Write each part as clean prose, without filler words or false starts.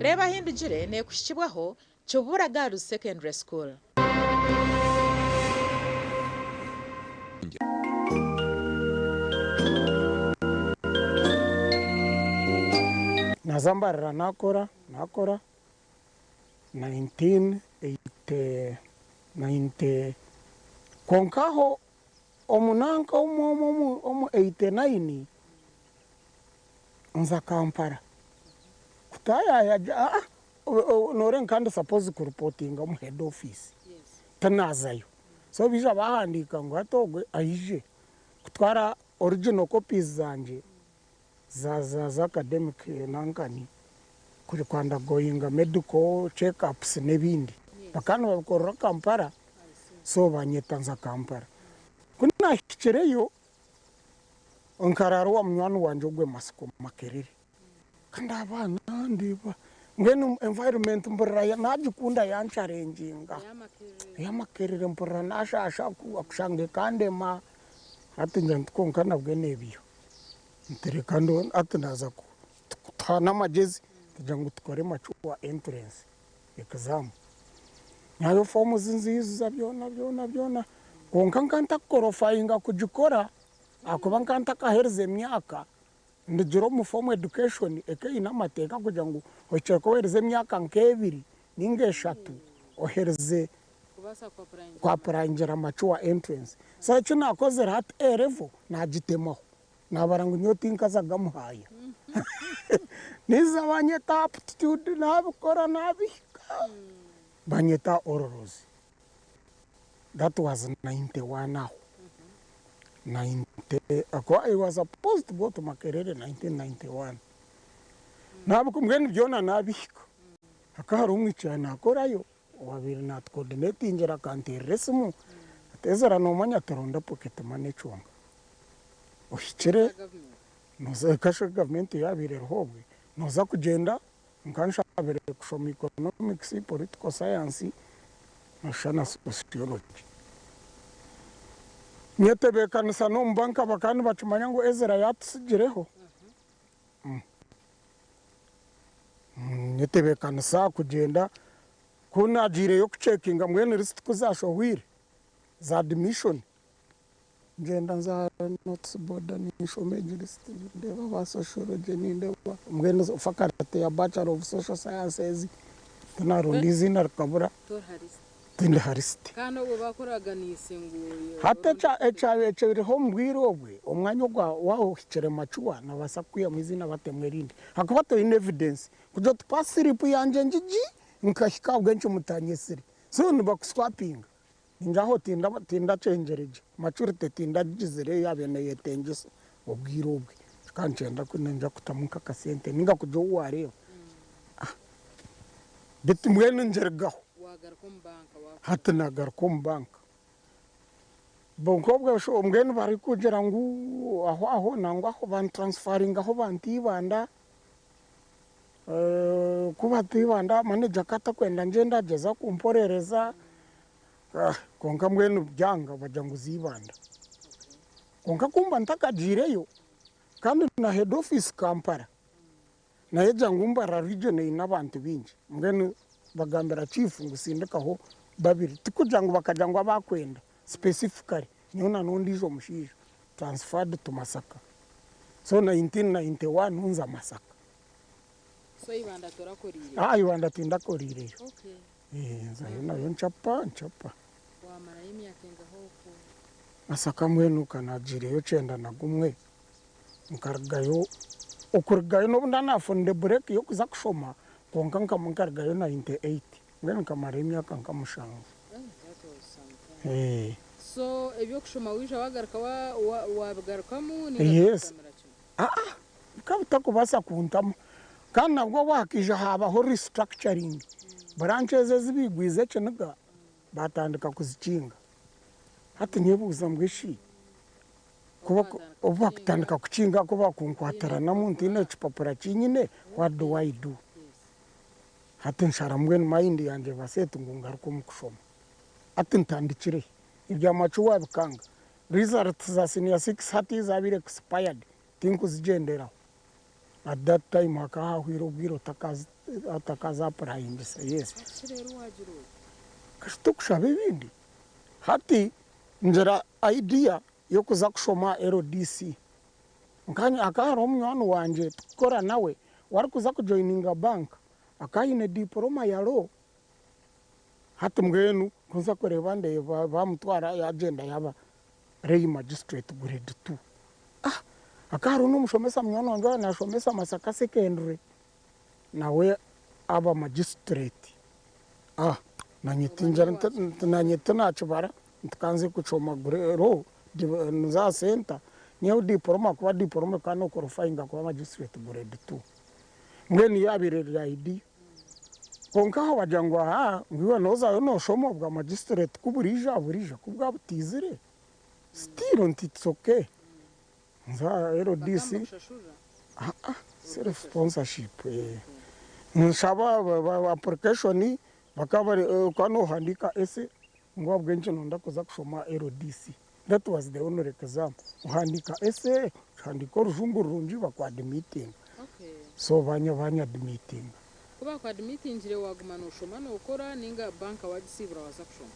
reba hindugire ne kushikibwaho Cyubura Girls Secondary School. Nazambarira nakora 1980 konkaho omunanka omu 89 nza Kampala kutaya nore nkandi suppose ku reporting mu head office tanazayo so bija bahandika ngo atogwe ayije kutwara original copies zanje za academic nankani kuri kwanda goyinga medical check-ups nebindi bakano bakorora Kampala so banyetanza Kampala kuna kichereyo onkararo wa mnywana wanje ogwe masiko makerere kanda abana ndiba ngene environment mburaya najikunda yancharenjinga ya makerere mpura nashasha akushange kande ma atinja nkonkana bwenebiyo nterekando atinaza ku tana majezi jangu tukore machuwa entrance exam nayo form zinziza byona konka nkanta korofayinga kujikora akuba nkanta kahereze myaka ndijiro mu form education ina mateka kugira ngo ocheko wereze myaka nkebiri ningeshatu ohereze kwa prangera machuwa entrance so china koze rat level najitemaho nabarangu nyoti nkazaga muhaya niza banyeta aptitude nabikora nabika banyeta ororozi. That was 91 now. 90 I was supposed to go to Makerere 1991. Nabukumgeni byona nabika akahari umwicana akorayo wabiri nat coordinate injera kanteresmu atezera no manya toronda pocket money chonga ohichere noza kasha government yabire hobwe noza kugenda nkansha abere kushoma economics political science na sociology nyetebe kanisa no mbanka bakani bacumanya ngo Ezra yatusigireho nyetebe kanisa kugenda kuna jire yo kucekinga mwene list kuzashohwire za admission ngenda za notes board ni shomeje list ndeba ba sociology ni ndeba mwene faculty ya bachelor of social sciences tunarundi na kabura tinde hariste kano bo bakoraga nisenguye hata cha ho mbwirobwe omwanya waho hicere machuwa na basakuya mwizina batemwerinde hakabato in evidence kujo tupasiripu yanje njiji nkashika bwenche mutanyesiri so nibakuswapinga ninjaho tinda cengereje maturite tinda jizire yabene yetengese obwirobwe kancenda kunenja kutamuka kasente ninga kujo wareo bitu mwene njergaho hatana garkom bank bonkobwa sho mgeni bari kugera ngu aho nangwa aho ban transferring aho bantibanda kuba tibanda manager kata kwenda ngenda jeza kumporereza konka mwene byanga bajangu zibanda konka kumba ntakajireyo kandi na head office Kampala na yejangu mbara region inabantu binji mgeni bagambira chief ngusindikaho babiri tikujangu bakajangu abakwenda specifically nyona nondizo mushijo transferred to Masaka so 1991 unza Masaka so ibanda torakorire ibanda tindakorire okay zayo nayo nchapa wamara imyaka ngaho ko Masaka mwenu kanajire yo cenda nagumwe nkargayo ukurgayo no ndanafunde break yo kuza kushoma konka nkamunkargayo 98 ngene kamara imyaka nkamushanga so ebyo kushoma wisha wagaruka wabagarukamu ni yes kabita kubasa kuntamo kandi nabwo wakije habaho restructuring branches zibigwize cyanaga batandika kuzicinga hati nyebuza mbwishi kuba bakutandika kucinga kuba kunkwatara na muntu ine chipapura chinyine what do I do hati nshara mbwene mind yanje basetu ngungaruko mukushoma ati ntandikire ibya machuwa bikanga result za senior 6 hati zabire expired tinku zigenderaho at that time hakahahwira ubwiro atakaza prayingisa yes rero wagira uwo kashito kushaba ibindi hati njera idea yo kuza kushoma LDC nkanya akaharo umwana wanje tukora nawe wari kuza kujoininga bank akayine diploma ya law hati mbwenu kuza kureba nde bamutwara ya agenda yaba Rey Magistrate grade 2 akaharo n'umushomesa mwana wanje nashomesa Masaka secondary nawe aba magistrate nanyita nachobara ntukanze kuchoma gurero za center niyo diploma kuba diploma kana qualifying kuba magistrate grade 2 ngeni yabirira ID konka wajangwa ngiwe noza no shomo bwa magistrate kuburija kubwa butizire still it's okay za LDC self sponsorship nshaba application bakaba kano handika ese ngo bwenje nonda kuza kushoma LDC that was the only exam handika ese handiko rujungu runji bakwa admitting so banya admitting kuba kwa admitting jire wagumana ushoma no ukora ninga banka wagisibura waza kushoma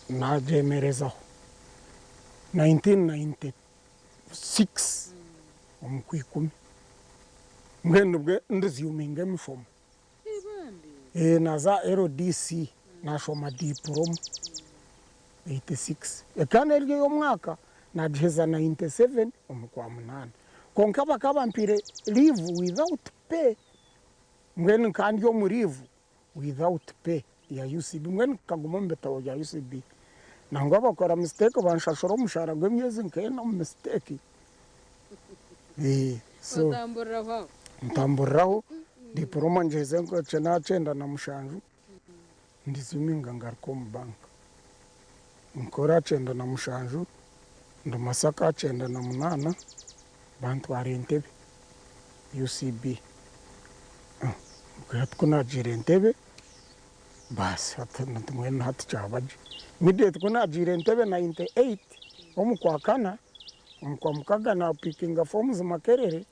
najemerezaho 1996 omukwikumi ngendo bwe ndiziyuminga emifomo naza LDC nashoma diploma 86 ekana eryo y'omwaka najiheza 97 omukwa munana konka bakabampire leave without pay mwene kandi yo murivu without pay ya UCB mwene kaguma mbetawo ya UCB nangwa bakora mistake banshashora umushara gw'emyezi nkena mistake so ntamburraho diploma njeze ngo cenda na mushanju ndiziminga ngarko mu bank nkora cenda na mushanju ndo Masaka cenda na munana bantwara entebe UCB kuna jire entebe basi hatumwe hatucabaje midde kuna jire entebe 98 omukwakana omukwa mukaga na picking forms makerere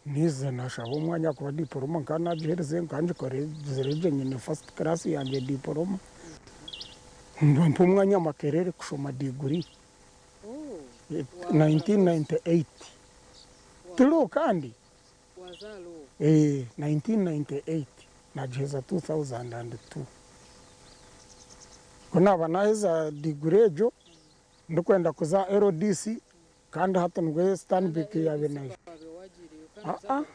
nize nashaba umwanya kuba diploma kana jihereze nkanje kore zireje nyine first class yanjye diploma ndumva umwanya makerere kushoma degree 1998 tulo kandi wazalo 1998 najiheza 2002 kuna banaheza degree jo ndikwenda kuza LDC kandi hata ngwe Stanbic yabenaje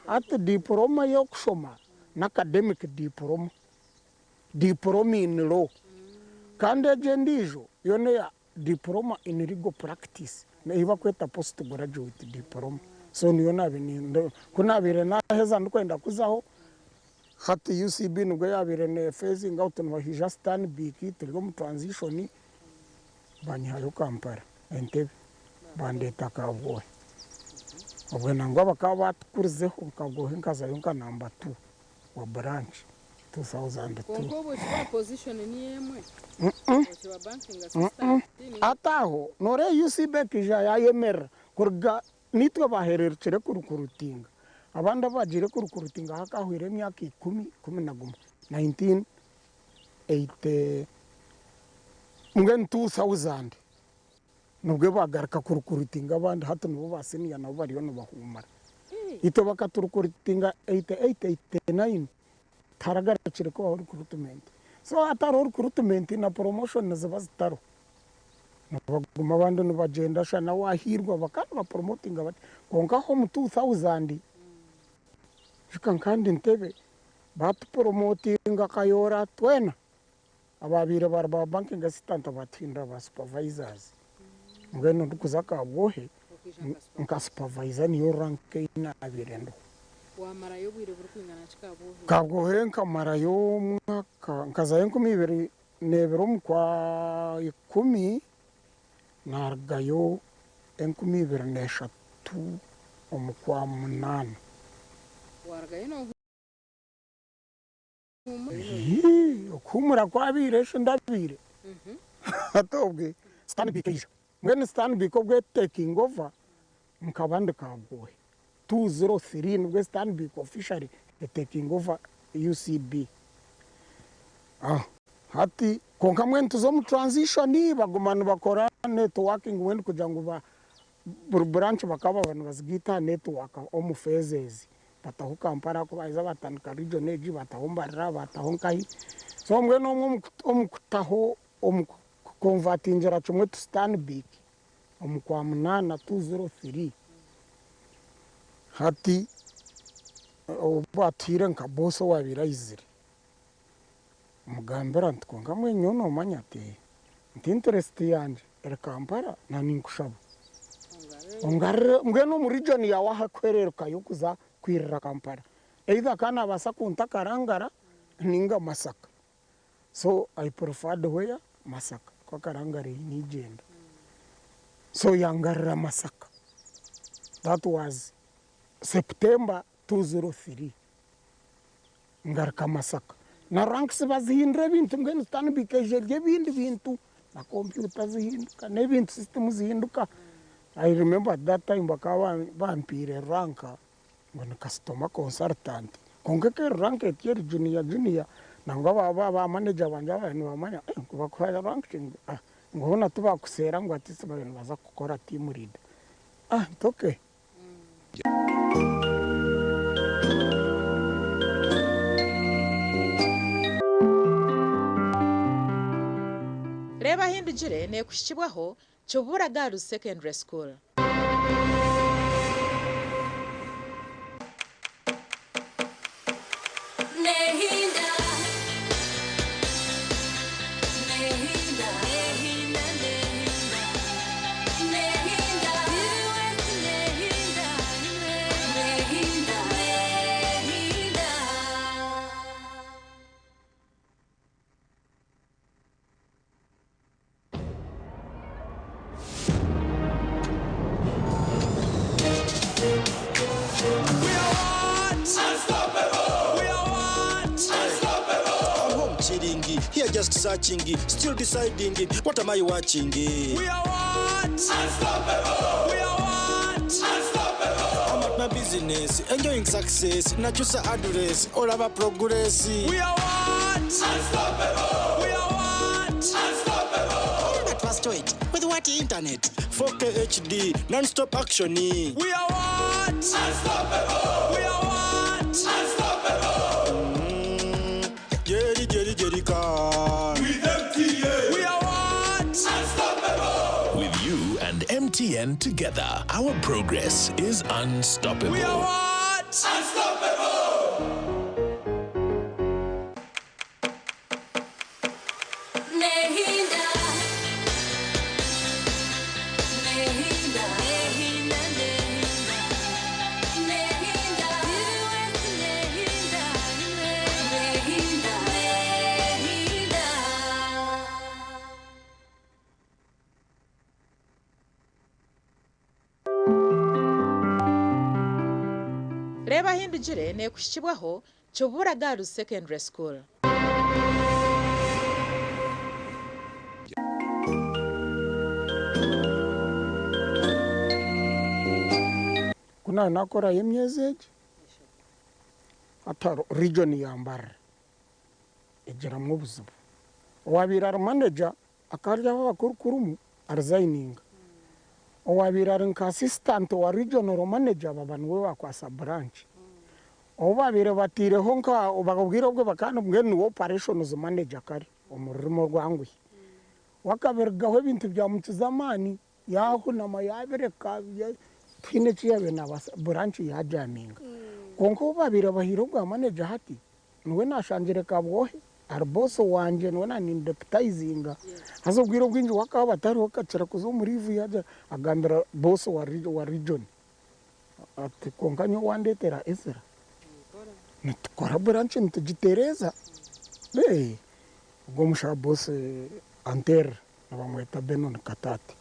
hata diploma yo kushoma na academic diploma in law kandi agendijo yone ya diploma in legal practice na iba kweta postgraduate diploma so niyo nabini kuna bire na heza ndikwenda kuzaho hata UCB ngwe yabire ne phasing out no hija Stanbic turigo mu transition banyayo Kampala Entebbe bandeta Kabwohe ubwo nangwa bakaba batukurizeho Kabwohe nkazayo nka number 2 wa branch 2002 kongo bo chiba position ni yemwe chiba banking assistant ataho nore UCB kija yayemera kurga nitwe bahererukire kurukurutinga abandi bagire kurukurutinga hakahwire emyaka 10 1980 ngeni 2000 nubwo bagaruka kurukurutinga abandi hato nubo baseniya nabo bariyo no bahumara ito bakaturukurutinga 88 89 taragarukire ko recruitment so ataro recruitment na promotion nazo zitaro nabaguma abandi no bagenda shana wahirwa bakana promoting abandi konka ho mu 2000 kandi Entebbe batu promotinga kayora twena ababire barba banking assistant abatinda ba supervisors ngeno ndukuza Kabwohe nka supervisor niyo rank ina abirendo wamara yo bwire buri kwingana Kabwohe Kabwohe nkamara yo mwaka nkazaye 2002 mukwa 10 nargayo 2003 omukwa 8 wargaye no kumura kwabire ndabire atobwe Stanbic mwene Stanbic obwe taking over mukabande Kabwohe 2003 nibwo Stanbic officially taking over UCB. Hati konka mwentu zo mu transition bagumana bakora networking wenda kugira ngo ba branch bakaba abantu bazigita network mu phases bataho Kampala ko baza batandika region eji bataho Mbarara bataho Nkayi so mwe no omukutaho convertingira chumwe to Stanbic kwa munana 203 hati obatire nka boso wabirayizire mugambera ntkonga mwenyo no manyate nti interest yanje Kampala na ninkushaba ongare ngeno mu region ya wahakwereruka yokuza kwirira Kampala either kana basa kunta Karangara ninga Masaka. So I preferred where Masaka kwa Karangara ni jenda. So yangarira Masaka. That was September 2003. Ngarika Masaka. Na ranks bazihindura bintu ngene Stanbic ejerye bindi bintu na computer zihinduka n'ibintu system zihinduka. I remember at that time bakawa bampire ranka when customer consultant kongeke rank etier junior nangwa baba manager banje abantu bamanya bakora ranking ngona tubakusera ngo ati abantu baza gukora team lead okay. Reba hindugire ne kushibwaho Chobura Girls Secondary School. Here just searching, still deciding, what am I watching? We are what? Unstoppable! We are what? Unstoppable! I'm at my business, enjoying success, not just an address, all about progress. We are what? Unstoppable! We are what? Unstoppable! But first wait, with what internet? 4K HD, non-stop action. We are what? Unstoppable! We are what? Unstoppable! Jerry car. With MTN. We are what? Unstoppable. With you and MTN together, our progress is unstoppable. We are what? Unstoppable. Reba hindugire ne kushibwaho Chobura Girls Secondary School. Kuna nakora yemyezeje ataro region ya Mbarara ejera mu buzubu wabirara manager akarya abakurukurumu resigning owabirara nka assistant wa regional manager babanu we bakwasa branch obabire batireho nka bagabwira bwo bakana mwene operations manager kari umurimo rwangwe wakabergaho ibintu bya mutizamani yaho namayabireka twine ciyabe na branch ya jaminga konko babire bahiro bwa manager hati nwe nashanjire kabwohe arboso wanje nwe na deputizinga azobwira bwinji wakaba batari wakacira kuzo muri ivu yaje agambira boss wa region ati konkanyo wandetera Ezra nitukora branch nitugitereza ubwo musha boss Anter nabamweta Benon Katati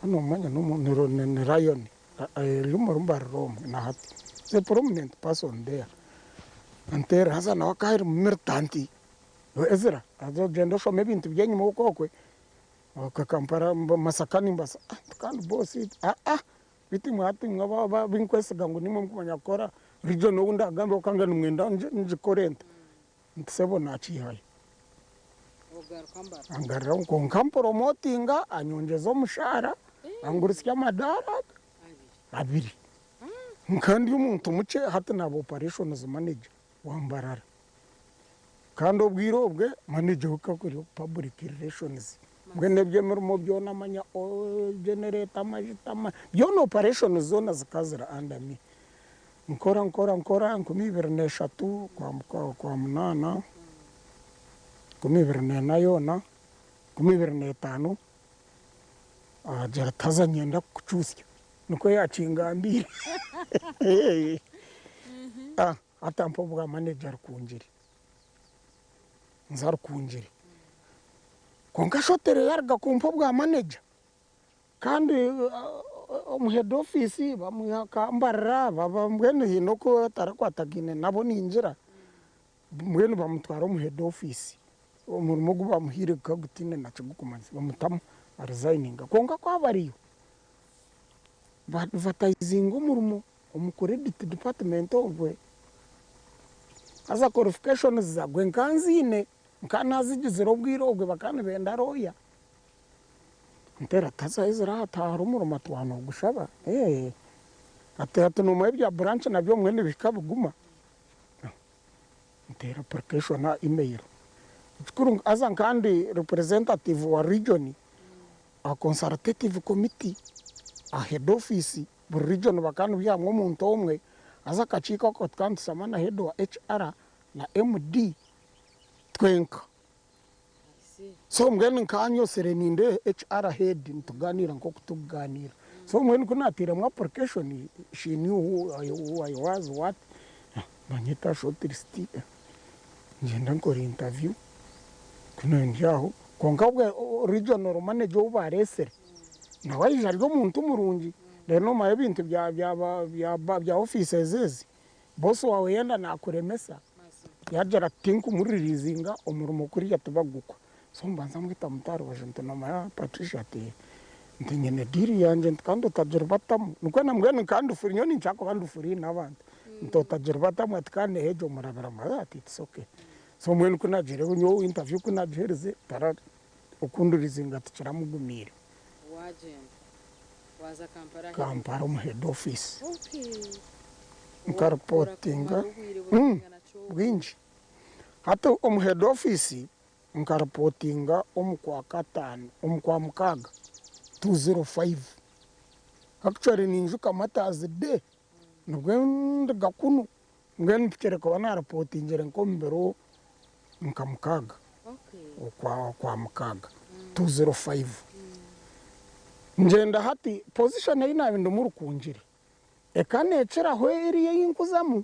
ano mwanya no ni Rayon lumurumba Rome na hati the prominent person there Anter hasa na wakairi mirtanti Ezra azo jendo so maybe ntibyenye mu kokwe Kampala Masakani mbasa kandi boss biti mwati mwaba binkwesiga ngo nimwe mukanyakora region unda gambe okanga numwenda nje korenta ntsebo nachihaye angarira ngo nkampromotinga anyongeza umushara angurisya madara abiri kandi umuntu muce hata na operations manager wambarara kandi obwirobwe manager ukakuri public relations mwene byemero byona amanya generator amajitama byona operations zona zikazira under me nkora nkumibirane 3 kwa munana kumibirane nayona kumibirane 5 jara tazanyenda kuchusya nuko yachingambire atampo bwa manager kunjiri nzar kunjiri konka shotere yarga kumpo bwa manager kandi head office bamuyakambarra baba mbwene hinoko tarakwatagine nabo ninjira mbwene bamutwara head office umurimo guba muhire kagutine nacugukumanzi bamutamo resigninga konka kwabariyo advertising umurimo credit department obwe aza qualifications za gwenkanzine nkanazigizira obwiro obwe bakana benda roya ntera taza izira hataru umurimo twano gushaba atatu no bya branch nabyo mwene bikabuguma ntera application na email tukuru aza kandi representative wa region a consultative committee a head office buri region bakanu byamwe umuntu omwe aza kachika ko tkantu samana head wa HR na MD twenka so mgeni nkanyo sereninde HR head ntuganira nko kutuganira so mweni kunatira mu application she knew who I was what manyita shortlist ngenda nkora interview kuna njaho konkabwe regional manager ubaresere nawaje aryo muntu murungi rero maye bintu bya offices ezi boss wawe yenda nakuremesa yajara tinku muririzinga umurimo kuri yatubagukwa so mbanza mwita mutaro wa jento na maya Patricia ati ntinyene diri yanje kandi tajirubatamu nuko namwe kandi ufuri nyoni nchako kandi ufuri nabandi ntotajirubatamu atkane hejo murabara ati it's okay so mwene kunajire unyo interview kunajirize tara ukundurizinga tukiramugumire waza Kampala mu head office nkarpotinga bwinji hata mu head office nkarpotinga kwa katano kwa mukaga 205 actually ninjuka matazi de nugenda gakunu ngeni pikere ko na reportingere nkombero nkamukaga kwa mukaga 205 ngenda hati position ina bintu murukunjire ekanecera hweri yinkuzamu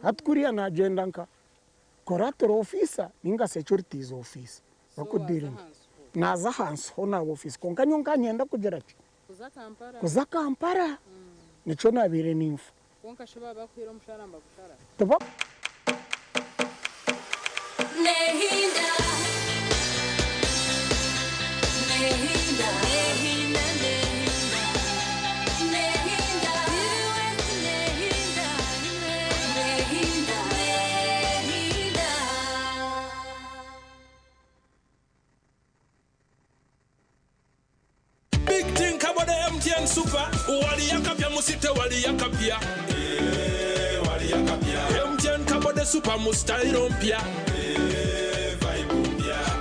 hatkuriya na agenda nka collateral officer ninga securities officer bakudiri naza hansi hona office konkanyo nkanyenda kugera ati kuza Kampala nico nabire nimfu konka shaba bakwira musharamba gushara toba Nehinda Big thing about the MTN Super. Wali yakapia musite wali yakapia. Wali yakapia. MTN kabo de super mustyle pia.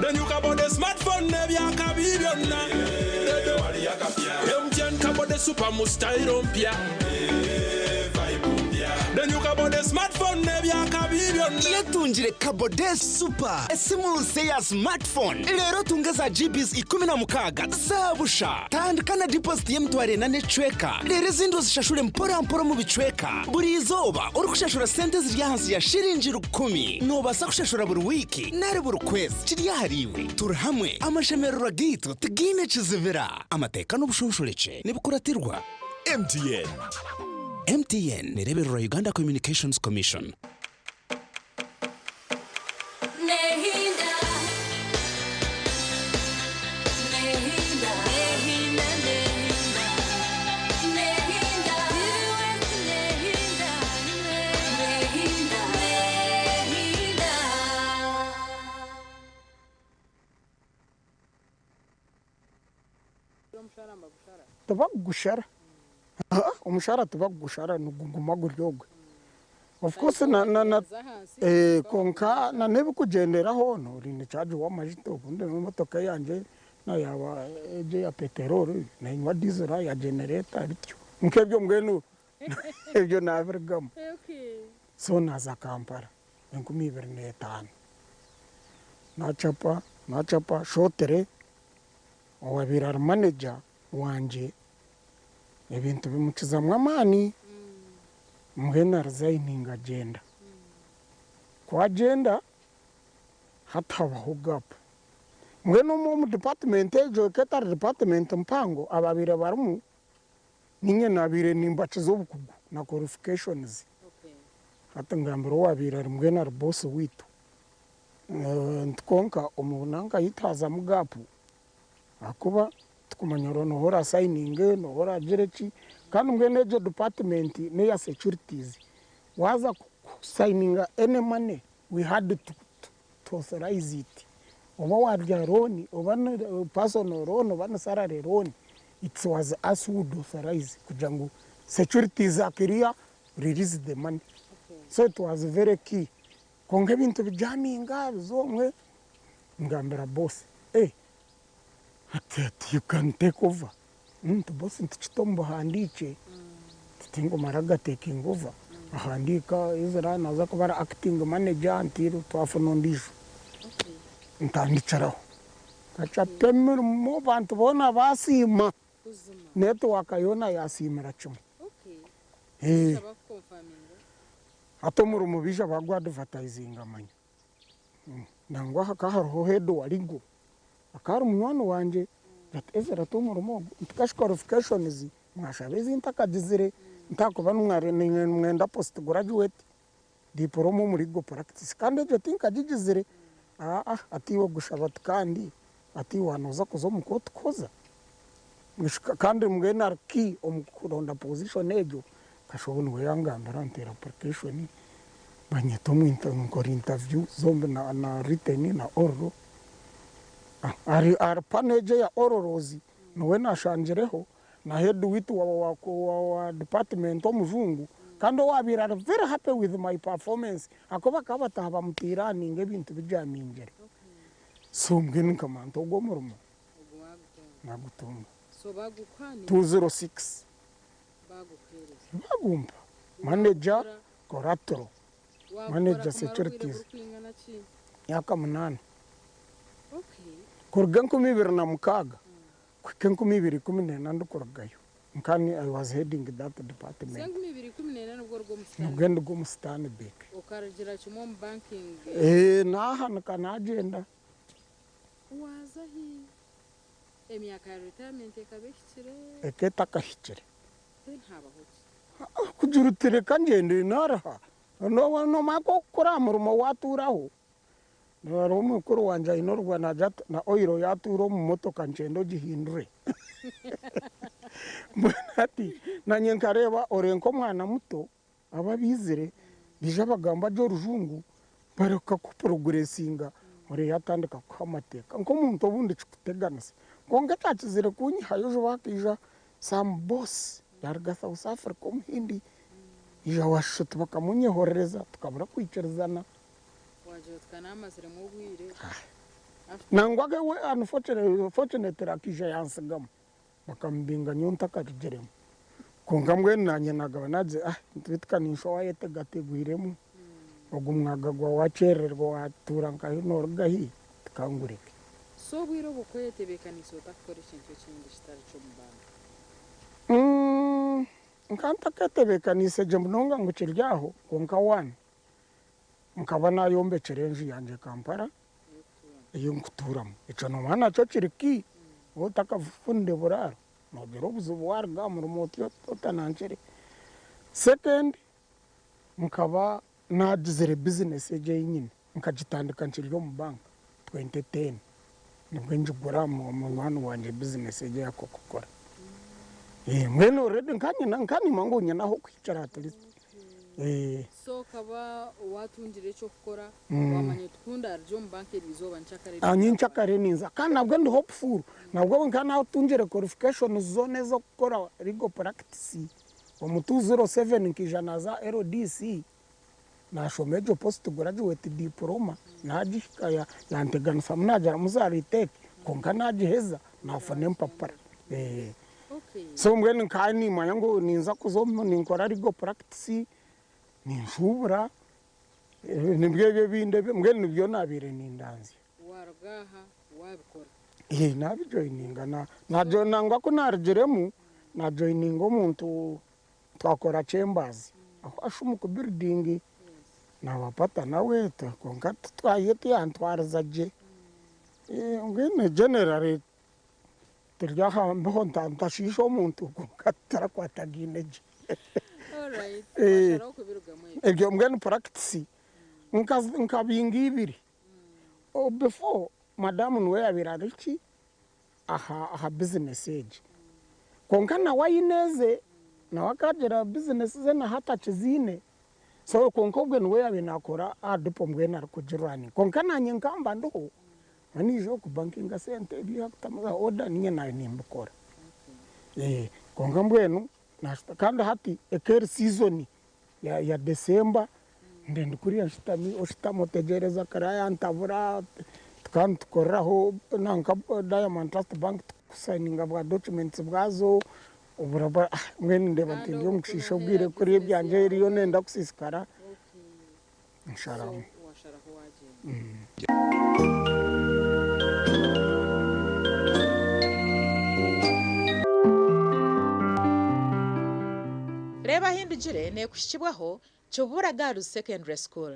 Then you kabo de smartphone nebi yakabibiona. Wali yakapia. MTN kabo de super mustyle pia. Then you kabo de smartphone nebi yakabibiona. Yatungire kabode super esimu ya smartphone rero tungeza GBs 16 zabusha tandikana deposit yemtware na netweka rero zindo zishashure mpora mu bicweka buri izoba uri kushashura sente ziri hansi ya shiringi 10 nobasa kushashura buri wiki nare buri kwezi kiriyahariwe turahamwe amashemerura gitu tigine kizivira amateka n'ubushunshureke nibukuratirwa MTN nereberura Uganda Communications Commission. Nehinda tubagushara umushara tubagushara nuguma guryogwe of course na konka na nebe kugenderaho no rinde charge wa majito bunde motoka yanje na yaba eje ya peteroli na inywa diesel ya generator bityo nkebyo mwenu ebyo navirgam so naza Kampala 2025 nachapa shotere owabira manager wanje ebintu bimukiza mwamani mwena resigning agenda kwa agenda hatabaho gap mwena mu department ejo ketara department mpango ababire barimu ninye nabire nimbachizo bukugu na qualifications hata ngambiro wabira mwena boss witu ntkonka umunanga yitaza mugapu akuba tukumanyoro no hora signing no hora jerechi kandi mwene ejo department ne ya securities waza signing any money we had to authorize it oba warya roni oba personal loan oba salary loan it was us who authorize kujangu securities akiria release the money so it was very key konge bintu bijaminga bizomwe ngambira boss you can take over boss ntichitombo handike tingo maraga taking over handika izira naza kubara acting manager until twafuna ndisho ntandicharaho kacha temir mo bantu bona basima network yona yasimira chuma atomuru mubisha bagwa advertising amanya nangwa hakaho hedo walingo akari munwana wanje that ezera tomuru mo ntikash qualifications mwashabezi ntakadizire ntakuba numware mwenda post graduate diploma muri go practice kandi je tinka jigizire atiwo gushabat kandi ati wanoza kuzo mukoti koza kandi mwena arki omukuronda position ejo kashobona weyangambira ntera application banyeto mu interview zombe na written na oral ari paneje ya ororozi nowe nashanjireho na head witu wa department omuzungu kandi wabira very happy with my performance akoba kabata bamutirani ngebintu bijamingere so mbwenu kamanto gomurumo nagutunga so bagukwani 206 bagukereza bagumba manager coratro manager securities yaka munani kurgan kumibira na mukaga kwiken kumibiri kumine nandukoragayo nkani I was heading that department sengu mibiri kumine nubwo rwo mustani mugende go mustani bek ukaragira chimo banking naha kana agenda wazahi emyaka retirement ekabekire eketa kahikire ntabaho kujurutire kanjende naraha no mako kora murumo waturaho naro mukuru wanja inorwa na jata na oiro yaturo mu motoka njendo gihindure mbonati na nyenkareba orenko mwana muto ababizire bija bagamba jo rujungu bareka ku progressinga ore yatandika ku amateka nko muntu obundi kikuteganisa konge tatizire kunyi hayo bakija some boss yarga South Africa umuhindi ija washutu bakamunyehorereza tukabura kwicerizana waje tukanamazire mu bwire nangwage we unfortunately akija yansagama bakambinga nyonta kajeremo kongamwe nanye nagabanaje twitkanisho wayete gategwiremo ogumwaga gwa wacererwa watura nkahino gahi tukangurike so bwiro bukwete bekaniso takoresha cyo kindi kitari cyo mubanda nkanta ketebekanise je munonga nguciryaho konka one nkabana yombe challenge yanje Kampala iyo nguturamo ico no mana cyo kiriki utakafunde buraro no biro buzubu warga mu remote otanancere second nkaba nadizere business eje nyine nkagitandika nciryo mu bank 2010 nibwo njugura mu mwana wanje business eje yakokora mwene already nkani mangunya naho kwicara at least so kaba watungire cyo gukora wamanye tukunda ryo mu banki rizoba nchakare nchakare ninza kandi nabwo ndi hopeful nabwo nkana utungire qualification zone zo gukora legal practice mu 207 kijana za LDC nashomeje post graduate diploma najishikaya yantegana samnaja muzariteke konka najiheza nafane mpapara so mbweni nkani mayango ninza kuzomo ninkora legal practice ninshubura nibwebye binde mbweni nibyo nabire nindanzi waragaha wabikora nabijoininga na joinanga ko narjeremu na joininga umuntu twakora chambers aho ashumu ku building na wapata nawe konka twayete yantwaraza je ngene generally turyaha mbo ntashisho umuntu konka tarakwatagine je alright washara ko birugamwe ebyo mbweni practice nkabingi ibiri before madam nwe yabirariki aha business age konka na wayineze na wakagera business ze na hata chizine so konka ubwe nwe yabinakora adipo mbweni arikujirwani konka nanye nkamba ndo manijo ku banking center bya kutamaza order ninye nayo nimbukora konka mbwenu nashita kandi hati eker season ya December ndende kuri ashitami oshitamotegereza karaya ntavura kandi tukoraho nanka Diamond Trust Bank kusigninga bwa documents bwazo uburaba mwene ndeba ntindi yo mukisho bwire kuri byanje riyo nenda kusisikara nsharamu washara ko waje reba hindugire ne kushikibwaho Chobura Girls Secondary School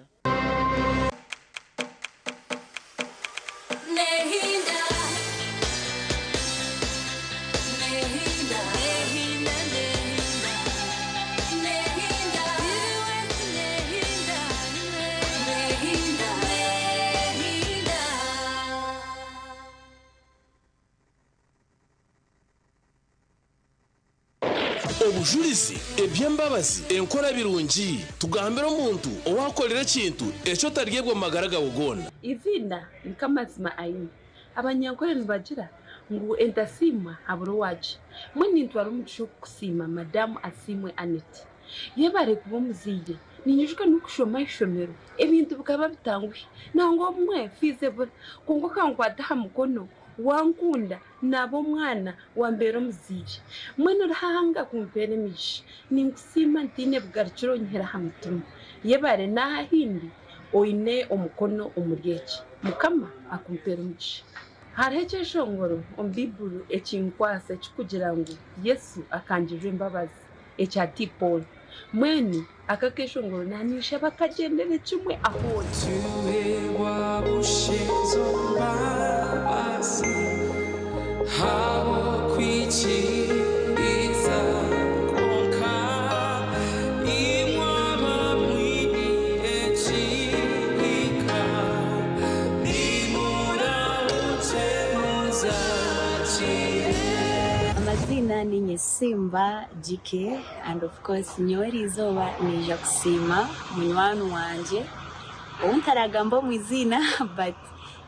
obujulizi ebyembabazi enkora birungi tugambira omuntu owakolera ekintu ekyo taryebwa magara gawugona izina nikamazima aini abanyankore nibagira ngo entasimwa haburo waje mwini ntwara umugisho kusima madamu asimwe Aneti yebare kuba muzije ninyushwe nukushoma ishomero ebintu bikaba bitangwe nango mwe feasible kongo kankwata mukono wankunda nabo mwana wambera muzije mwene rahanga kumpere mishi ninkusima ntine bwarchiro nkera hamutuma yebare naha hindi oine omukono omuryeche mukama akumpera mishi hareche shongoro ombiburu ekinkwasa kikugira ngo Yesu akanjije imbabazi ecyati Paul mwene akakesho ngoro nanisha bakagendere kimwe aho tuwe bushezo mbabasi hawo kwikiriza konka imwaba mwini echika nimura utemuzachi amazina ni Nyesimba JK and of course nyori izoba nije kusima munywanu wanje untaragambo mwizina but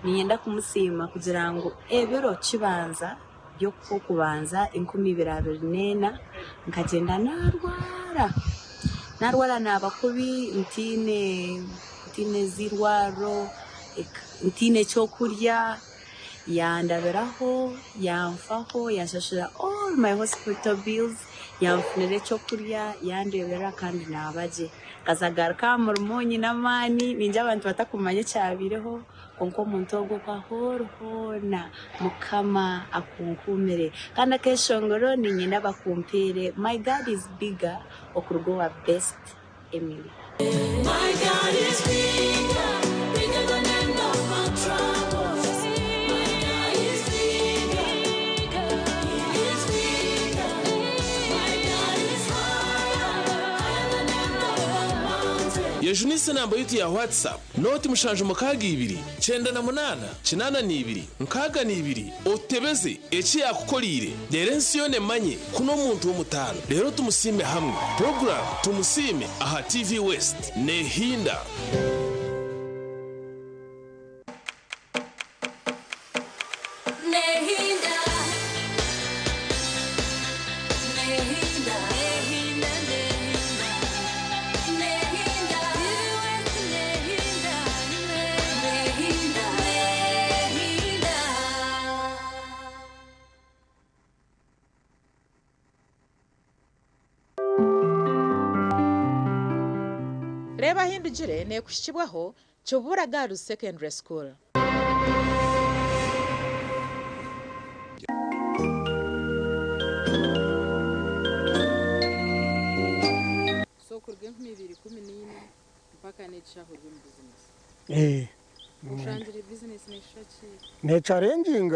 niyenda kumusima kugira ngo ebero kibanza byo kubanza 2024 nkagenda narwara nabakubi ntine zirwaro ntine cyo kurya yandaberaho yamfaho yashashira all my hospital bills yamfunire cyo kurya yandebera kandi nabaje kazagaruka mu rumonyi namani ninja abantu batakumanye cyabireho konko muntogo kwa horhona mukama akunkumere kandi akeshongoro ninyina bakumpere my God is bigger okurgo wa best Emily. My God is bigger than any of my troubles. My God is bigger, He is bigger. My God is higher than any of my mountains. ejo nise namba yitu ya WhatsApp noti mushanje mukaga ibiri 98 82 nkaga ni ibiri otebeze eki yakukolire rero nsiyone manye kuno muntu w'umutano rero tumusime hamwe program tumusime aha TV West nehinda reba hindugire nekushikibwaho Kyoburaga Secondary School. So kurge 2014 mpaka nechaho business. Ushandire business neshachi. Ne challenging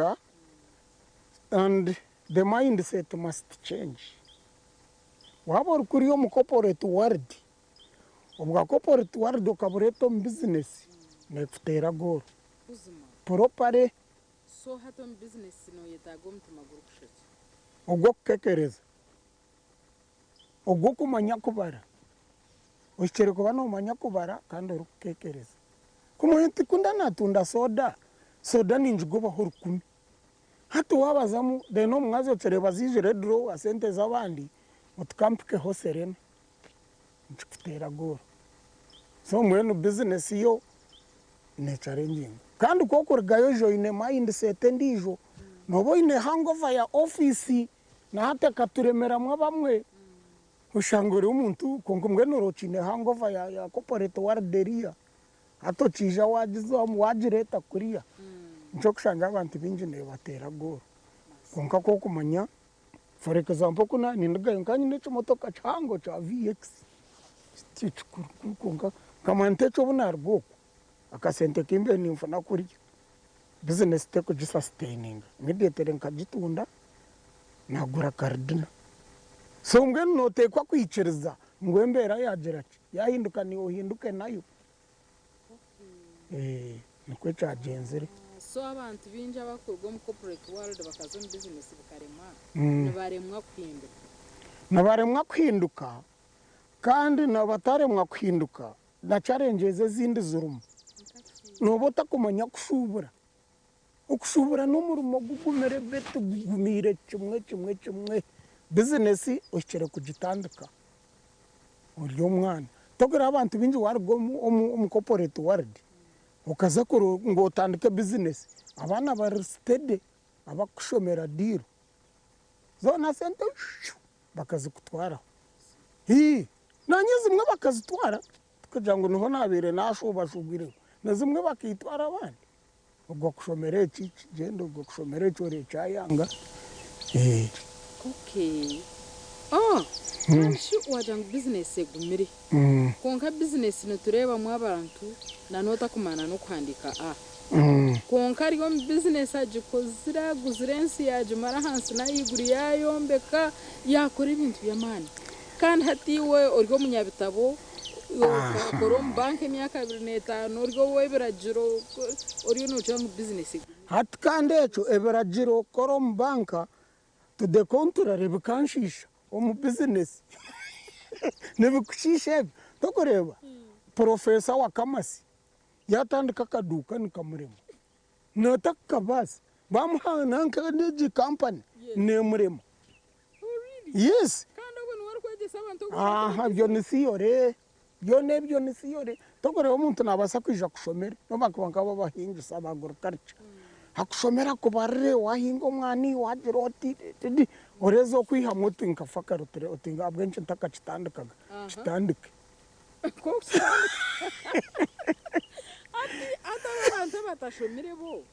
and the mindset must change. Waba uri kuri yo mu corporate world. Ubwa corporate world ukabureto mu business nekutera goro. Uzima. Propare So hato mu business no yetago mtumaguru kushati. ubwo kukekereza ubwo kumanya kubara ukere kuba no manya kubara kandi uri kukekereza kumuntu kunda natunda soda ninjigo bahoro kumi hati wabazamu de no mwazo tereba zije draw asente z'abandi mutukampike ho serena nchikutera goro so mwenu business yo ne challenging kandi kokorgayo joine mindset ndijo nobo ine hangover ya office na hata katuremera mwa bamwe ushangore umuntu kongomwe norocine hangover ya corporate warderia hato cija wagizo wajireta kuriya nco kushanga abantu binjine batera goro konka ko kumanya for example kuna nindaga nkanye necho motoka chango cha VX tichukuru konka kamante cyo bunargo akasente kimbe nimfana kuriya business teko sustaining immediately nkagitunda nagura cardina so mbwe notekwa kwiciriza ngwembera yagira yahinduka ni uhinduke nayo nikwe cyagenzere So abantu binja bakurwa mu corporate world bakaza mu business bukarema nabaremwa kwinduka nabaremwa kwinduka kandi nabataremwa kwinduka na challenges zindi zurumu nobota kumanya kushubura ukushubura n'umurimo gugumere betu gugumire kimwe business ukere kugitandika uriyo mwana tokera abantu binji wargo mu corporate world ukaza ngo utandike business abana bari steady abakushomera diro zona sente bakazikutwara nanyi zimwe bakazitwara tukagira ngo niho nabire nashubashubwire na zimwe bakitwara abandi ubwo kushomera iki kigendo ubwo kushomera icyo recha yanga Okay. Wajang business egumiri. Konka business no tureba mu abantu na nota kumana no kwandika konka ariyo business agikozira guzirensi yajimara hansi na iguri yayombeka yakora ibintu by'amani kandi hatiwe urwo munyabitabo korom bank myaka 25 urwo weberagiro uri no cyangwa business hati kandi echo eberagiro korom banka to the contrary bikanshisha mu business nebikushisha tokoreba professor wa kamasi yatandika kaduka nikamurema natakabasi bamuhana nkaneji company nemurema yes kandi ubwo wari kwegesa abantu byo nisiyore byo nebyo nisiyore tokoreba umuntu nabasa kwija kushomera no bakubanga babahinga sabagura culture hakushomera kubarre wahinga umwani wagiroti orezo kwiha moto inkafaka rotere otinga abwenche ntaka kitandikaga kitandike abantu batashomire bo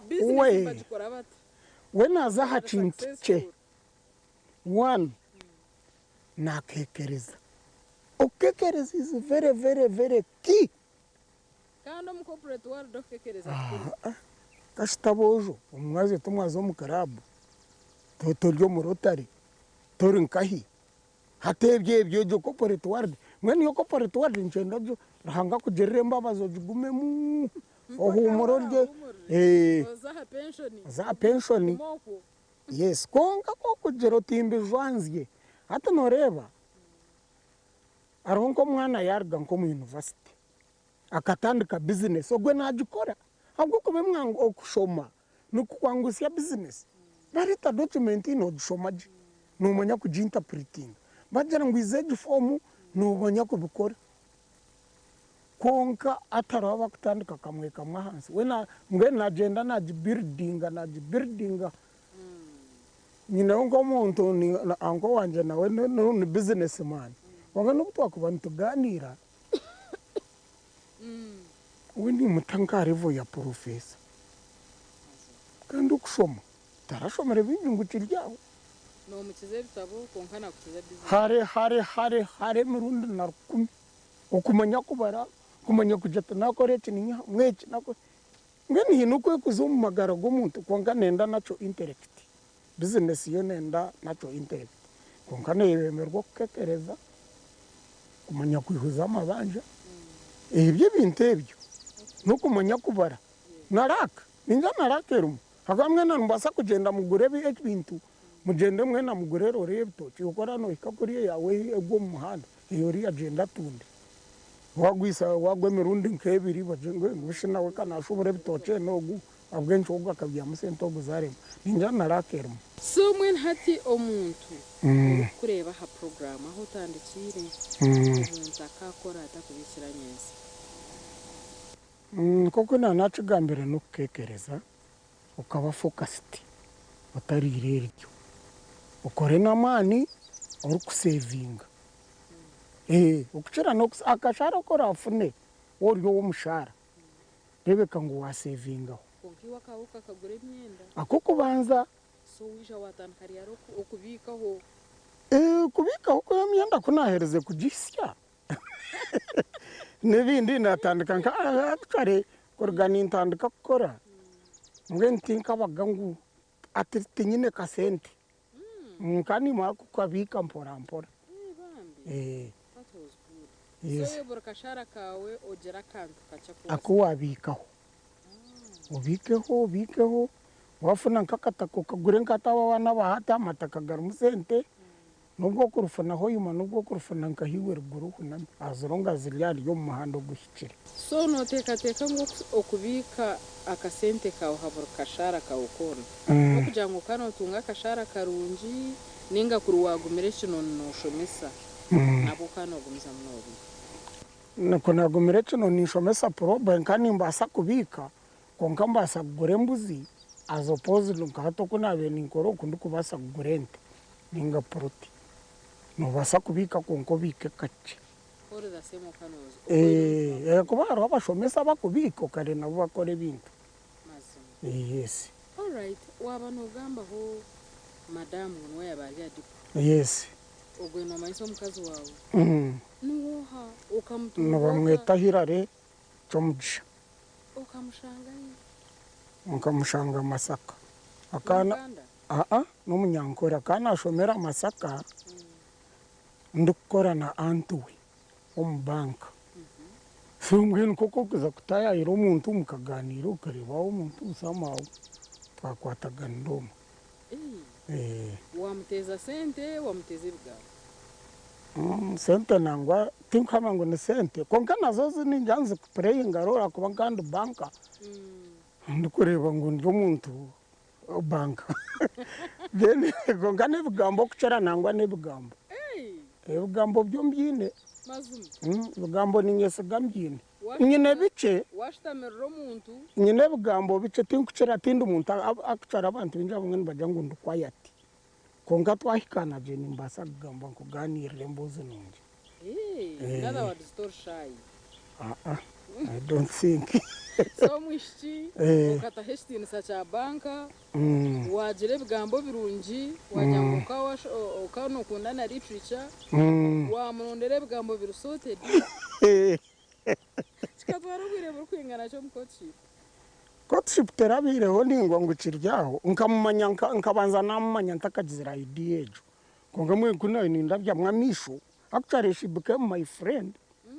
business bagikora bata we naza hacintche one nakekereza ukekereza is very key kandi mu corporate world dokekereza kashitabojo umwaze tumwazo mu karabu toryo mu rotari tori nkahi hatebye byo corporate world mwene yo corporate world ncenda byo rahanga kugerera embabazi ogigume mu ohumuro rye za penshoni yes konka ko kugira otimba ijwanzye hati noreba hariho nk'omwana yaruga nko mu university akatandika bizinesi ogwe nagikora ahubwo kuba mwangu okushoma nikukwangusya bizinesi barita dokumenti nogishoma gye nomanya kuginterpretinga bagira ngu ize gifomu nomanya kubikora konka atariho bakutandika kamwe kamwe ahansi mbwenu nagenda nagibiridinga nyineho nk'omuntu anko wanje nawe ni bizinesi mani wanga nobu twakuba nituganira we nimuta nk'arevo ya porofesa kandi okushoma tarashomera bingi ngu kiryaho nomukize bitabo konka nakukiza bizinesi hare mirundi na 10 okumanya kubara kumanya kujata nakora eki ninya mweki nakora ngeni hino kwekuza omu magara g'omuntu konka nenda nacho intellect business yo nenda nacho intellect konka neyemerwa okukekereza kumanya kwihuza amabanja ebyo bintu ebyo nokumanya kubara naraka ninja naraka erumu hakamwe nambasa kugenda mugure ebintu mugende mwena mugure rore ebitoki ukora nohika kuri yawe egwo mu muhanda iyo ri agenda tunde wagwisa wagwe mirundi nk'ebiri bajengwe ngushi nawe kanashobora ebitoki nogu abwenshi ogwo akabya musento guzarema ninja naraka erumu so mwene hati omuntu kureba ha program aho utandikire umuntu akakora atakubikira neza koko nanacigambire nokukekereza ukaba focused utarire eryo ukore n'amaani orikusevinga okukira akashara okora afune oryo w'omushara rebeka ngu wasevingaho konki wakawuka kagura emyenda akokubanza so wisha watandika ryari okubikaho kubikaho kw'emyenda kunahereze kugisya n'ebindi natandika nkakare kuruga nintandika kukora mbwenu tinkabaga ngu ati tinyine kasente kandi mara kukabika mpora so buri kashara kawe ogira akantu kaca kose ako wabikaho ubikeho wafuna nk'akataka ukagure nk'ataba abana bahati amataka garimu sente nubwo kurufunaho yuma nubwo kurufuna nkahiwe ruguru hunami azironga ziryari yo mu muhanda ogushyikire so notekateka ngo okubika akasente kawe habura kashara kawe ukona no kugira ngo kanotunga akashara karungi ninga kuri wagumire kino noshomesa nabo kanogumiza mnobi nako nagumire kino nishomesa probe nkani mbasa kubika konka mbasa kugura embuzi as opposed nkahato kunabe ninkoro kundi kubasa kugura ente ninga proti nobasa kubika konka obike kake kuba hariho abashomesa bakubika kare nabo bakora ebintu yes alright waba nogambaho madamu nwe yabari adipo yes ogwe nomanyisa omukazi wawe nuwoha ukamutunga bamweta Hirare Chomugisha ukamushanga Masaka akana n'umunyankore akana ashomera Masaka ndukora na antuwe omubanka mbwenu koko kuza kutayayira omuntu mukaganira ukarebaho omuntu usamaho twakwataga ndoma wamuteza sente wamuteza ebigabo sente nangwa tinkama ngo ni sente konka nazo zininja nzi kupureyinga rora kuba kandi banka ndikureba ngo ndi omuntu banka then konka n'ebigambo okukyera nangwa n'ebigambo ebigambo byo mbyine ebigambo ninyesiga mbyine nyine bice washitamirira omuntu nyine ebigambo bice tinkukyera tindi omuntu akukyara abantu bingi abamwe nibagira ngu ndi quiet konka twahikana je nimbasa kugamba nkuganirire embuzi nungi in other words store shy I don't think so mwishiki ukataho ekitinisa kya banka wagira ebigambo birungi wagira ngu ukanokunda na literature wamurondera ebigambo birusorted kikatwara obwire burikwingana ky'omucourtship courtship terabireho ningwa ngu kiryaho nkamumanya nkabanza namumanya ntakagizira idea ejo konka mwe kunayo nindabya mwamisho actually she became my friend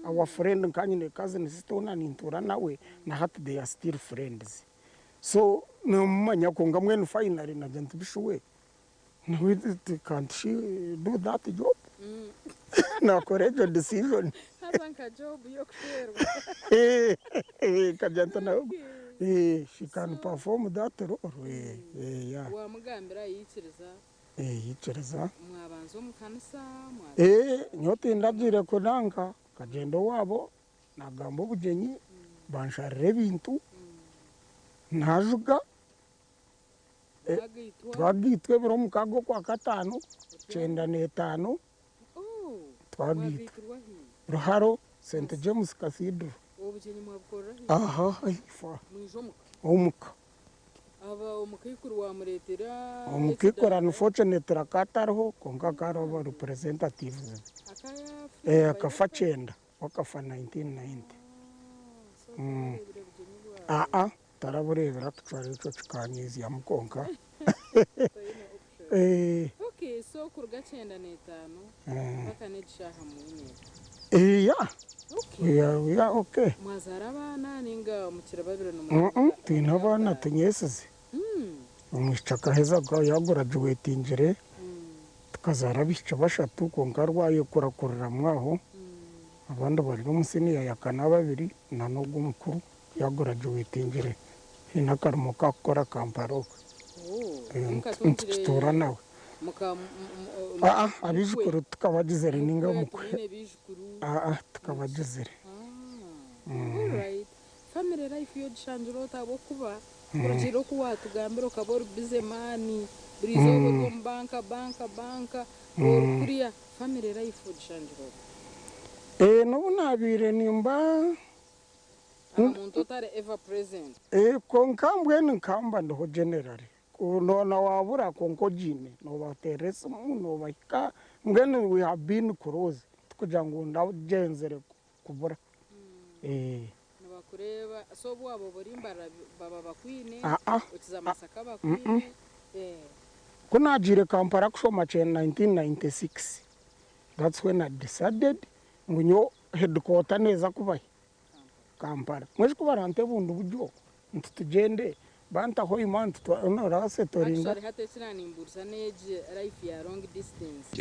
our friend nkanyine cousin sister unanintura nawe na hati they are still friends so numanya ko ngamwe finally na gente bishuwe no can't she do that job na correct decision hazanka job yo kushwerwa kajanta na she can perform that role yeah wamugambira yikiriza yicereza mwabanzo mukanisa nyote ndabwire ko nanka kagendo wabo nagamba ubugenyi bansharire bintu najuga twagitwe biro mukago kwa gatanu 95 twagitwe ruharo St James Cathedral ubugenyi mwabukora aha ifa mwijomuka omuka aba umukikuru wa muretera umukikora unfortunately akatariho konka karo representative akafacenda wakafa 1990 taraburebera tucwara ico cikanizi ya mukonka okay so kuruga 95 baka negishaha mwine yeah okay mwazara abana ninga mukira babiro twina abana tunyesize umwica heza ga yaguraduatingire tukazara bica bashatu konka rwaye kurakurira mwaho abandi bari n'umusiniya yakana babiri na nubwo mukuru yaguraduatingire inakarimo kakora kamparo tutura nawe abijukuru tukabagizere ninga mukwe tukabagizere family life yo gishanjuro tabo kuba urugero kuwa tugambira ukabora bize mani burizo go banka kuriya family life yo gishanjuro no nabire nimba umuntu utare ever present konkambwe nkamba ndo general kunona wabura konko jine no bateresa no bahika ngene we have been close tukuja ngo ndagenzere kubura nabakureba so bwabo burimbara baba bakwine utiza masaka bakwine kunajire Kampala kushoma 1996 that's when I decided ngunyo headquarter neza kubaye Kampala mweje kubarante bundu bujyo ntutugende banta ho imantu twanora setoringa actually hate kirani imbursa neje life ya long distance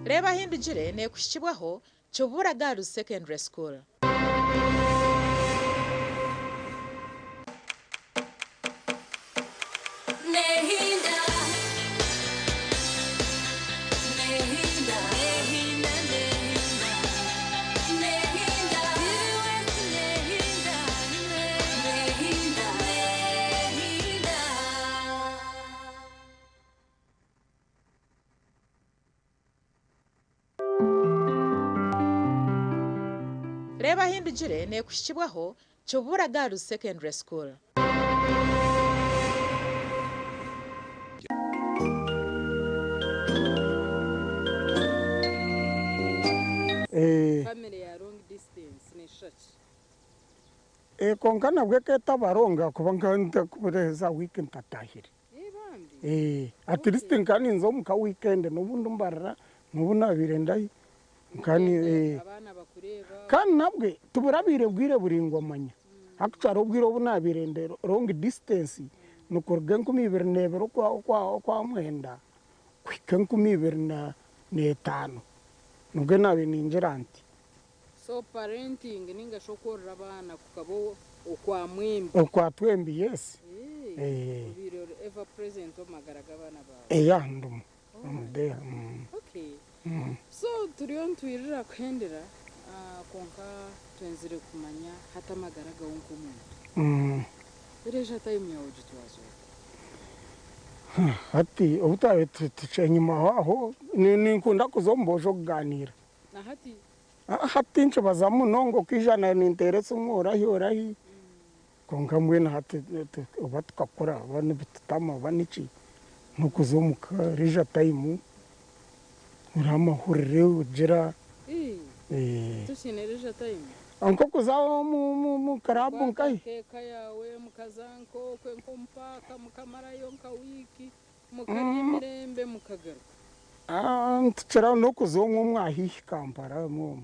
reba hindugire ne kushikibwaho Chobura Girls Secondary School reba hindugire ne kushikibwaho Chobura Girls Secondary School family ya long distance ne shach konkana bweke tabaronga kubanga kubereza weekend tatahiri bambi at least nkani nzo muka weekend n'ubundi mbarara n'ubuna birendai nkani abana bakureba kandi nabwe tuburabire bwire buringomanya actually ubwire obunabirende long distance nukurge nkumibere nebero kwa mwenda kwike nkumibere na netano nubwe nabe ninjiranti so parenting ninga shokorra abana kukabo okwa mwembi okwa twembi yes biro ever present omagaraga abana bawe ndum there okay so turiyo twirira kwendera konka twenzire kumanya hata magaraga wonko muntu bereja time yawe gitwazo hati ubutawe tucenyuma aho ni nkunda kuzombojo kuganira na hati nco bazamu nongo kijana ni interese orahi konka mwena hati ubatukakora bane bitama banici nukuzomuka reja time urama hurire ugira tushinereja time anko kuza mu karabu nkai keka yawe mukazanko kwe nkompaka mukamarayo nka wiki mukarya imirembe mukagaruka ntukira no kuzonga mwahihi Kampala mu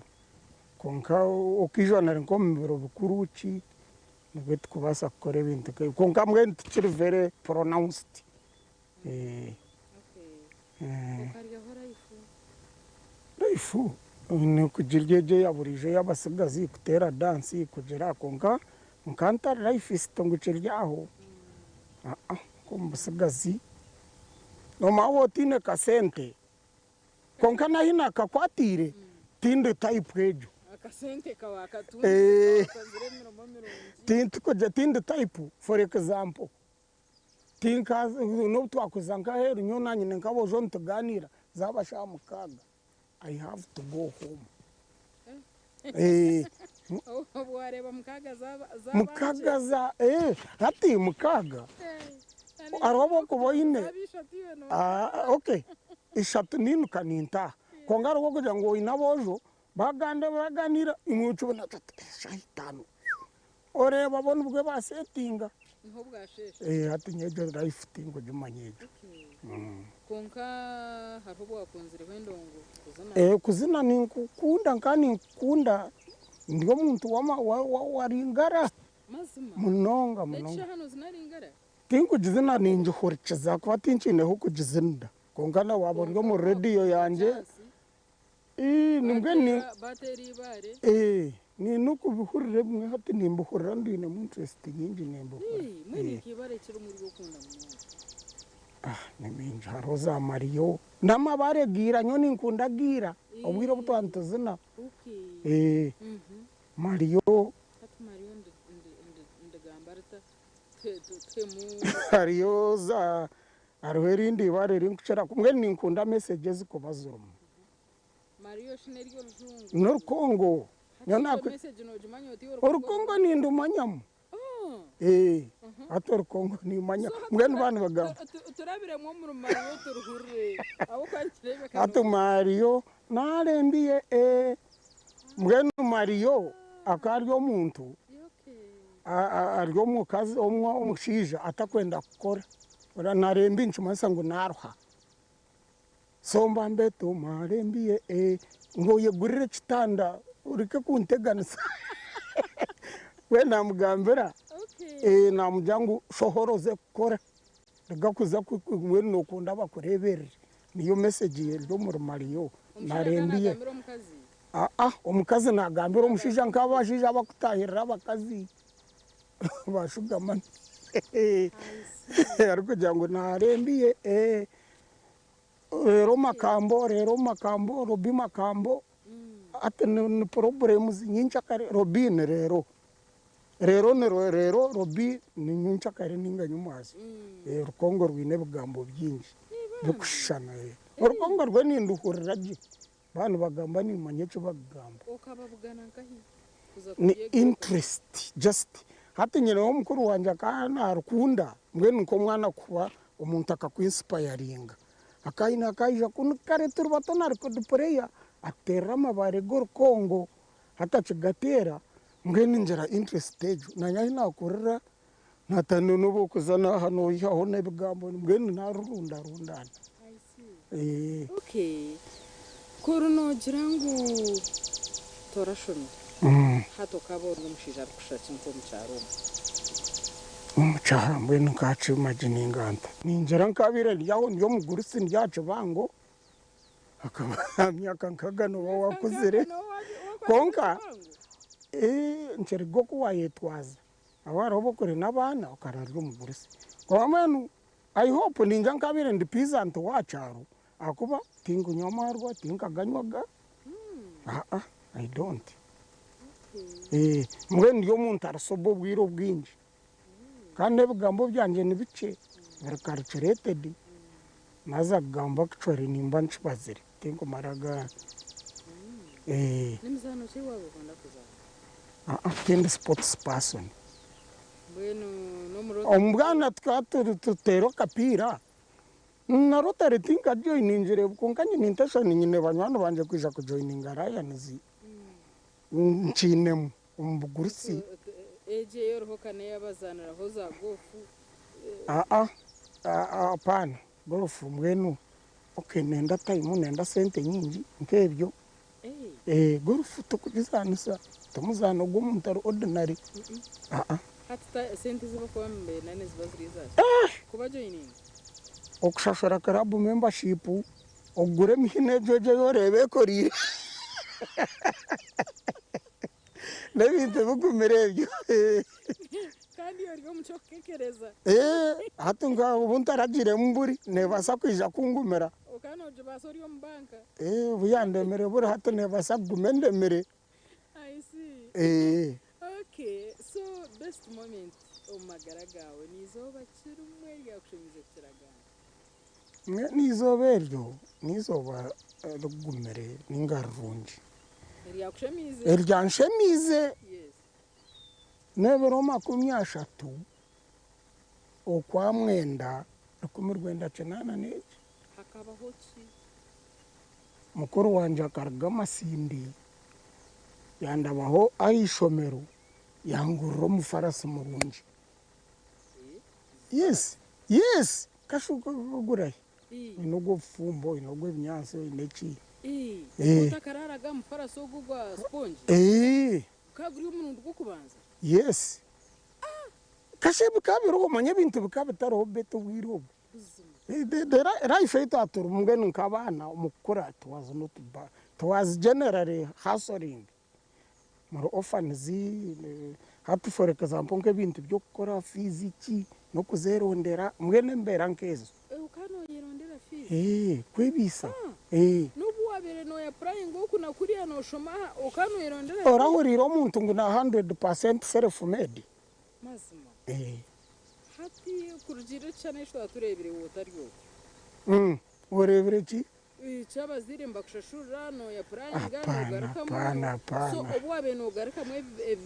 konka okijonera nko mu biro bikuru ki nibwo tukubasa gukora ibintu konka mwe ntukiri very pronounced ukarya hora ifu ifu ni kujiryeje yaburije y'abasigazi kutera dansi kugera konka mukanta life istongukiryaho ko mbasigazi no mawo tine kasente konka nahi nakakwatire tinde type ejo akasente kawakatunze kazire mirongo tinde type for example tinka no twakuzanga heru nyona nyine nkabojo ntuganira zabasha mukaga I have to go home wareba mukaga mukaga za hati mukaga arobo kuboine okay ishatu ninuka ninta kongara ko kugira ngo inabojo baganira imwicu bona shayitano oreba bona ubwe basetinga niho bwasheshe hati nyejo life tingo jumanyejo konka hapo bwakunzire wendongo kuzina ni kukunda nkani kunda ndio muntu waringara mazima munonga hano zinaringara tinkujizina ninje horikiza kuba tinchineho kujizinda kongana wabonye mu radio yanje nimbwe ni bateri bare ni nukubihurire mwe hati nimbuhurira ndine mu interest nyingi nimbuhurira mwini kibare kiri muri gukunda munonga niminja roza Mario namabare gira nyoni nkundagira obwiro butwantuzina Mario ndagambarata Mario za arwerindi bare rinkuchera kumwe ninkunda messages kubazuru Mario shineryo rujungu no Kongo nyona message no jumanyo ti Kongo ni ndumanyamo ator Kongo ni manya mwenu bana bagamba turabire mu Mario turuhure abo kwankirebe atu Mario narembiye mwenu Mario akaryo muntu aryo mukazi omwa omushija atakwenda kukora ora narembi nchumasa ngo narha somba mbeto marembiye ngo yegurire kitanda urike kunteganisa we namugambira namujangu shohoroze kukora gakuza kumwe no kunda bakureberere niyo message yo muri Mario narembiye omukazi nagambira omushija nkabashija bakutahirira abakazi bashugamana ariko jango narembiye rero makambo robi makambo ate ni problems nyinshi kare robine rero robi ni nyinshi kare ninga nyumazi rukongo rwine bugambo byinshi bikushana urukongo rwe ninduhurira gi bantu bagamba ni manyecho bagamba ukababugana ngahi ni interest just hati nyine wo mukuru wanje kana rukunda mwe nuko mwana kuba umuntu akakwinspiringa akayina akayija kunukare turi batona ariko dupreya atera amabare gorukongo hata kigatera mwe ninjira interested nanyahi nakurira natano nubo kuzana hano yaho nebigambo mwe narunda okay kuruno jirangu torashoni hato kabonga umushija arikushaka nko mucyaro umucaha mwe nkacu majini nganta ninjira nkabire ryaho nyo mugurisi ndyacu bango akaba myaka nkagano wakuzire konka nceri goku wayetwaza abarobo kure nabana ukararyo mugurisi kwa manu I hope ninja nkabire ndi peasant wacharo akuba tingu nyomarwa tinkaganywaga I don't mwe ndiyo muntu arasobo bwiro bwinji kandi ebigambo byanje nibice birakaricirated naza kugamba actually nimba nshibazire tingo maraga nimzano ki wabo konda kuzana kendi sports person bueno no muro omwana tutero kapira narotare tinga joininjire kunkanye nintashoni nyine banywana banje kwija kujoininga raya nizi nchinem umugurusi eje yoroho kane yabazanira ho za gofu apana gorofu mwenu okay nenda time nenda sente nyingi nkebyo gorofu tukujizanisa tumuzana gumuntu ari ordinary hata sente ziba kuba mbe nane ziba ziriza kuba joining okushashara club membership ogure mihine joje yorebe korire nebintu bukumerebyo kandi yorigo muco kekereza hatunga ubuntu aragire mburi nebasa kwija kungumera ukanoje basori yo mbanka buyandemere buri hato nebasa gumendemere I see okay so best moment omagara gawe nizoba kirumwe yakushimize kiragana nizoberyo nizoba rugumere ningarungi yakushimize eryanshemize yes nebero 30 okwa mwenda 19 hakabaho ki mukuru wanje akarga masindi yandabaho ayishomero yangurro mufarasi murungi yes kashuko gurai inogo fumbo inogo binyanse ineki utakararaga mufarasi ogugwa sponge kaguri umuntu gukubanza yes kashebu kabiro manye bintu bikabitaro beto wiro life itatur mungenu nkabana umukura was generally hustling maro orphans hatu for example nk'ebintu byo gukora fiziki no kuzerondera mwene mbera nkezo ukano yirondera fizi kwebisa nubu wabere no ya praying okuna kuriya no shoma ukano yirondera orahurira omuntu ngo na 100% self made mazima hati kurujire cyane shwa turebere wotaryo urebere ki chaba zirimba kushashura no ya praying garuka mu so obwabe no garuka mwe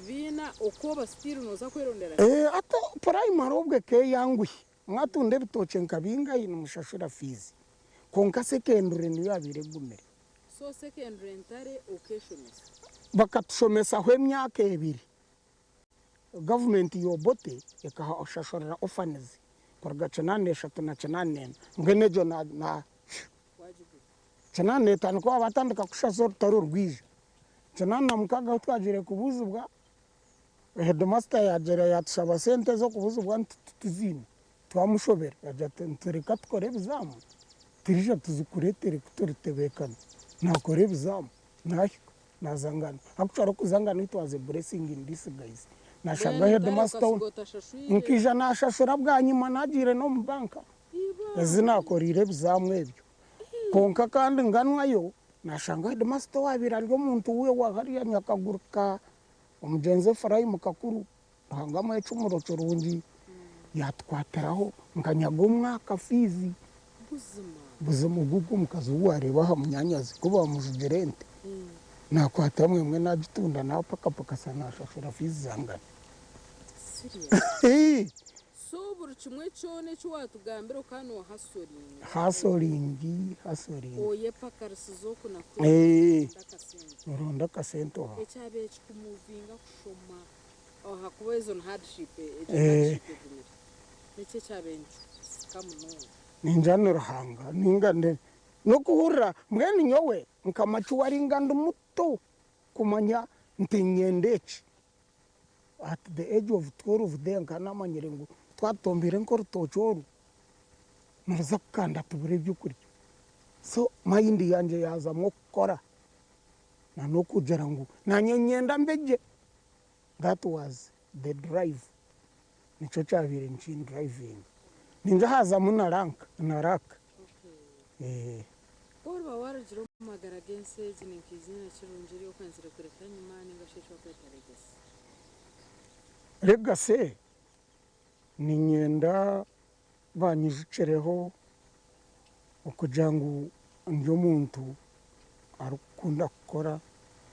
vina okoba still no za kwerondera ato primary obwe ke yangwi mwatunde bitoce nkabinga ino mushashura fizi konka secondary niyo abire gumere so secondary ntare occasions bakatushomesa hwe myaka ebiri government yobote ekaha oshashura orphans korga chanane shatuna chanane ngenejo na chanane tanu kwa batandika kushasora taro rwije chanana mukaga twagire kubuzubwa headmaster yagera yatusaba sente zo kubuzubwa tuzini twamushobera yajatenturika tukore bizamu tirija tuzikuretere kutoritebekana nakore bizamu nahiko nazangana akuchara kuzangana it was a blessing in this guys nashanga headmaster nkija nashashura bwanyuma nagire no mu banka ezina korire bizamu ebyo konka kandi nganwayo nashanga headmaster wabira ryo muntu uwe wahariya nyakaguruka umugenze farayi mukakuru hangama ecumuro curungi yatwateraho nkanyago umwaka fizi buzima gugu mukazu wareba ha munyanyazi kuba mujugerente nakwata mwe nagitunda na paka sana shashura fizi zangana so buri kimwe cyone cyo watugambira kano hasoringi oye pakarisi zo kuna ronda kasento ha echabe chikumuvinga kushoma hakuba izo hardship nece chabenje kamuno ninjano ruhanga ningande no kuhura mwene nyowe nkamachu waringanda muto kumanya ntinyendeki at the age of 12 de nkana manyirengo twatombire nkorutochoru naza kukanda tubure byukuri so mayindi yanje yaza mukora na nokugera ngo nanyenyenda mbeje that was the drive nicho chabire nchin driving ninja haza munaranka naraka Orba warajiro magara gense jinikizina chirunjiri okansira kureka nyuma ningasheshwa kweta legacy ninyenda banyijicereho okujangu ndio muntu arukunda gukora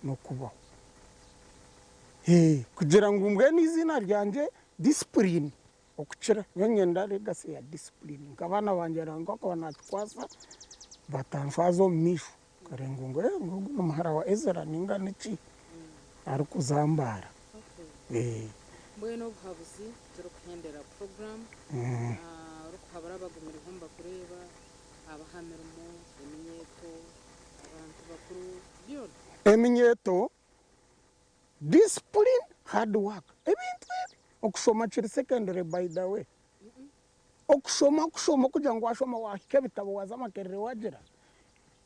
no kubaho kugira ngo mbwe n'izina ryanje discipline okucira nyenda legacy ya discipline nkabana banje rango ko natwasa batanfazo mishu karengo ngo n'umuhara wa Ezra ninga niki arukuzambara mbwenu obuhabuzi turukuhendera program rukuhabura abagumira ihumba kureba abahamirimo eminyeto abantu bakuru byona eminyeto discipline hard work ebintu ebi okushoma kiri secondary by the way okushoma kugira ngo washoma wahika ebitabo waza amakerere wagira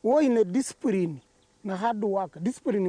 woine discipline na hard work discipline